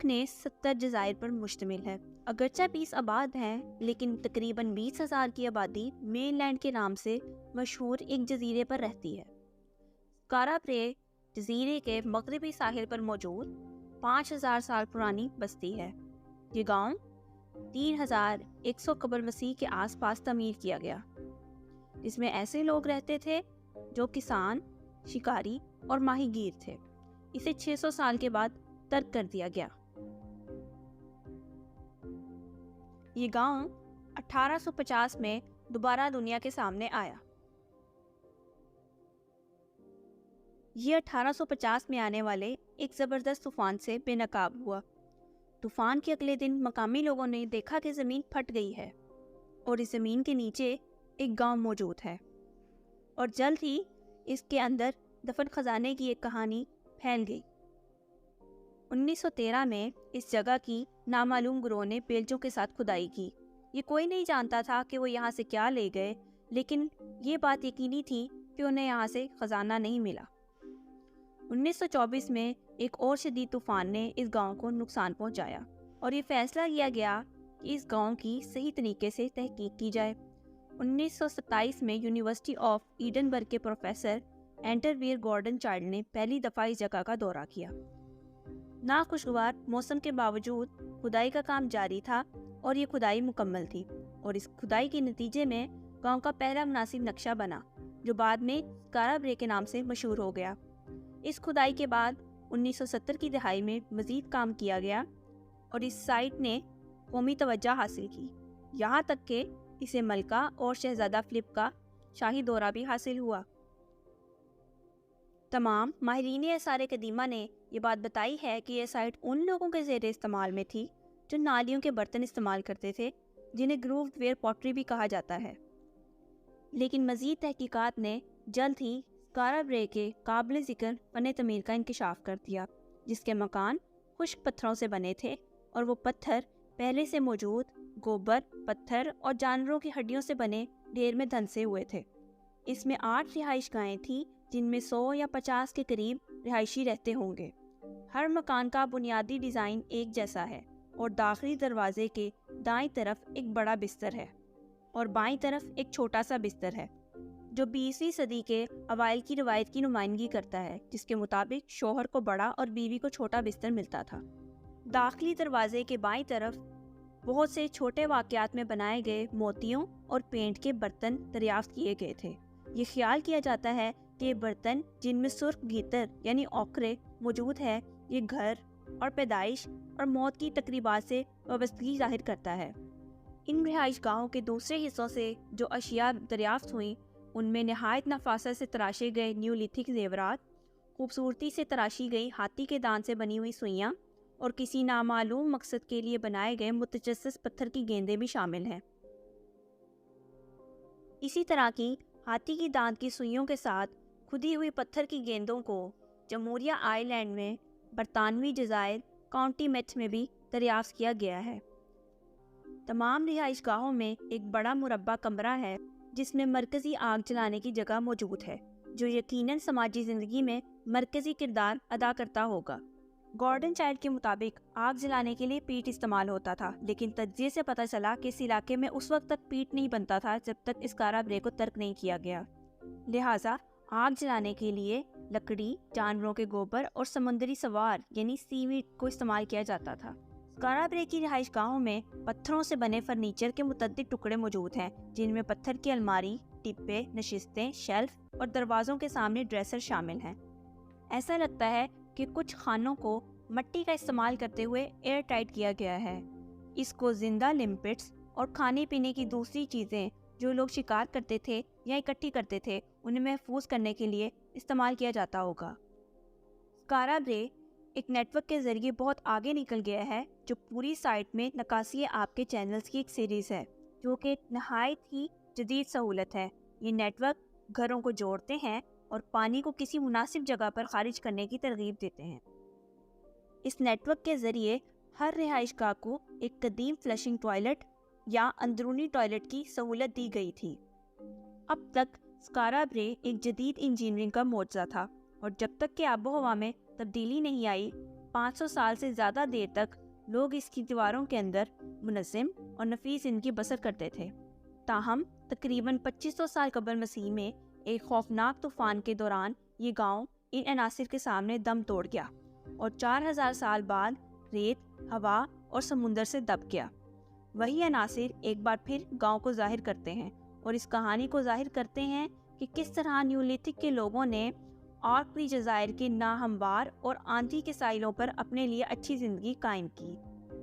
ملک نے 70 جزائر پر مشتمل ہے۔ اگرچہ 20 آباد ہیں لیکن تقریباً 20,000 کی آبادی مین لینڈ کے نام سے مشہور ایک جزیرے پر رہتی ہے۔ سکارا برے جزیرے کے مغربی ساحل پر موجود 5,000 سال پرانی بستی ہے۔ یہ گاؤں 3,100 قبل مسیح کے آس پاس تعمیر کیا گیا، جس میں ایسے لوگ رہتے تھے جو کسان، شکاری اور ماہی گیر تھے۔ اسے 600 سال کے بعد ترک کر دیا گیا۔ یہ گاؤں 1850 میں دوبارہ دنیا کے سامنے آیا۔ یہ 1850 میں آنے والے ایک زبردست طوفان سے بے نقاب ہوا۔ طوفان کے اگلے دن مقامی لوگوں نے دیکھا کہ زمین پھٹ گئی ہے اور اس زمین کے نیچے ایک گاؤں موجود ہے، اور جلد ہی اس کے اندر دفن خزانے کی ایک کہانی پھیل گئی۔ 1913 میں اس جگہ کی نامعلوم گروہ نے بیلچوں کے ساتھ کھدائی کی۔ یہ کوئی نہیں جانتا تھا کہ وہ یہاں سے کیا لے گئے، لیکن یہ بات یقینی تھی کہ انہیں یہاں سے خزانہ نہیں ملا۔ 1924 میں ایک اور شدید طوفان نے اس گاؤں کو نقصان پہنچایا، اور یہ فیصلہ کیا گیا کہ اس گاؤں کی صحیح طریقے سے تحقیق کی جائے۔ 1927 میں یونیورسٹی آف ایڈنبرگ کے پروفیسر اینٹرویر گارڈن چائلڈ نے پہلی دفعہ اس جگہ کا دورہ کیا۔ ناخوشگوار موسم کے باوجود کھدائی کا کام جاری تھا، اور یہ کھدائی مکمل تھی، اور اس کھدائی کے نتیجے میں گاؤں کا پہلا مناسب نقشہ بنا، جو بعد میں سکارا برے کے نام سے مشہور ہو گیا۔ اس کھدائی کے بعد 1970 کی دہائی میں مزید کام کیا گیا، اور اس سائٹ نے قومی توجہ حاصل کی، یہاں تک کہ اسے ملکہ اور شہزادہ فلپ کا شاہی دورہ بھی حاصل ہوا۔ تمام ماہرین آثار قدیمہ نے یہ بات بتائی ہے کہ یہ سائٹ ان لوگوں کے زیر استعمال میں تھی جو نالیوں کے برتن استعمال کرتے تھے، جنہیں گرووڈ ویئر پوٹری بھی کہا جاتا ہے۔ لیکن مزید تحقیقات نے جلد ہی سکارا برے کے قابل ذکر فن تعمیر کا انکشاف کر دیا، جس کے مکان خشک پتھروں سے بنے تھے، اور وہ پتھر پہلے سے موجود گوبر، پتھر اور جانوروں کی ہڈیوں سے بنے ڈھیر میں دھنسے ہوئے تھے۔ اس میں 8 رہائش گاہیں تھیں، جن میں 100 یا 50 کے قریب رہائشی رہتے ہوں گے۔ ہر مکان کا بنیادی ڈیزائن ایک جیسا ہے، اور داخلی دروازے کے دائیں طرف ایک بڑا بستر ہے اور بائیں طرف ایک چھوٹا سا بستر ہے، جو 20ویں صدی کے اوائل کی روایت کی نمائندگی کرتا ہے، جس کے مطابق شوہر کو بڑا اور بیوی کو چھوٹا بستر ملتا تھا۔ داخلی دروازے کے بائیں طرف بہت سے چھوٹے واقعات میں بنائے گئے موتیوں اور پینٹ کے برتن دریافت کیے گئے تھے۔ یہ خیال کیا جاتا ہے کہ یہ برتن، جن میں سرخ گیتر یعنی اوکرے موجود ہے، یہ گھر اور پیدائش اور موت کی تقریبات سے وابستگی ظاہر کرتا ہے۔ ان رہائش گاہوں کے دوسرے حصوں سے جو اشیاء دریافت ہوئیں، ان میں نہایت نفاست سے تراشے گئے نیولیتھک زیورات، خوبصورتی سے تراشی گئی ہاتھی کے دانت سے بنی ہوئی سوئیاں، اور کسی نامعلوم مقصد کے لیے بنائے گئے متجسس پتھر کی گیندیں بھی شامل ہیں۔ اسی طرح کی ہاتھی کی دانت کی سوئیوں کے ساتھ کھدی ہوئی پتھر کی گیندوں کو جمہوریہ آئی لینڈ میں برطانوی جزائر کاؤنٹی میتھ میں بھی دریافت کیا گیا ہے۔ تمام رہائش گاہوں میں ایک بڑا مربع کمرہ ہے، جس میں مرکزی آگ جلانے کی جگہ موجود ہے، جو یقیناً سماجی زندگی میں مرکزی کردار ادا کرتا ہوگا۔ گارڈن چائلڈ کے مطابق آگ جلانے کے لیے پیٹ استعمال ہوتا تھا، لیکن تجزیے سے پتہ چلا کہ اس علاقے میں اس وقت تک پیٹ نہیں بنتا تھا جب تک سکارا برے کو ترک نہیں کیا گیا۔ لہٰذا آگ جلانے کے لیے لکڑی، جانوروں کے گوبر اور سمندری سوار یعنی سی ویڈ کو استعمال کیا جاتا تھا۔ سکارا برے کی رہائش گاہوں میں پتھروں سے بنے فرنیچر کے متعدد ٹکڑے موجود ہیں، جن میں پتھر کی الماری، ٹپے، نشستیں، شیلف اور دروازوں کے سامنے ڈریسر شامل ہیں۔ ایسا لگتا ہے کہ کچھ خانوں کو مٹی کا استعمال کرتے ہوئے ایئر ٹائٹ کیا گیا ہے۔ اس کو زندہ لمپٹس اور کھانے پینے کی دوسری چیزیں جو لوگ شکار کرتے تھے یا اکٹھی کرتے تھے، انہیں محفوظ کرنے کے لیے استعمال کیا جاتا ہوگا۔ سکارا برے ایک نیٹ ورک کے ذریعے بہت آگے نکل گیا ہے، جو پوری سائٹ میں نکاسی آب کے چینلز کی ایک سیریز ہے، جو کہ ایک نہایت ہی جدید سہولت ہے۔ یہ نیٹ ورک گھروں کو جوڑتے ہیں اور پانی کو کسی مناسب جگہ پر خارج کرنے کی ترغیب دیتے ہیں۔ اس نیٹ ورک کے ذریعے ہر رہائش گاہ کو ایک قدیم فلشنگ ٹوائلٹ یا اندرونی ٹوائلٹ کی سہولت دی گئی تھی۔ اب تک سکارا برے ایک جدید انجینئرنگ کا معجزہ تھا، اور جب تک کہ آب و ہوا میں تبدیلی نہیں آئی، 500 سال سے زیادہ دیر تک لوگ اس کی دیواروں کے اندر منظم اور نفیس زندگی بسر کرتے تھے۔ تاہم تقریباً 2500 سال قبل مسیح میں ایک خوفناک طوفان کے دوران یہ گاؤں ان عناصر کے سامنے دم توڑ گیا اور 4000 سال بعد ریت، ہوا اور سمندر سے دب گیا۔ وہی عناصر ایک بار پھر گاؤں کو ظاہر کرتے ہیں اور اس کہانی کو ظاہر کرتے ہیں کہ کس طرح نیولیتھک کے لوگوں نے آرکٹری جزائر کے ناہموار اور آندھی کے ساحلوں پر اپنے لیے اچھی زندگی قائم کی۔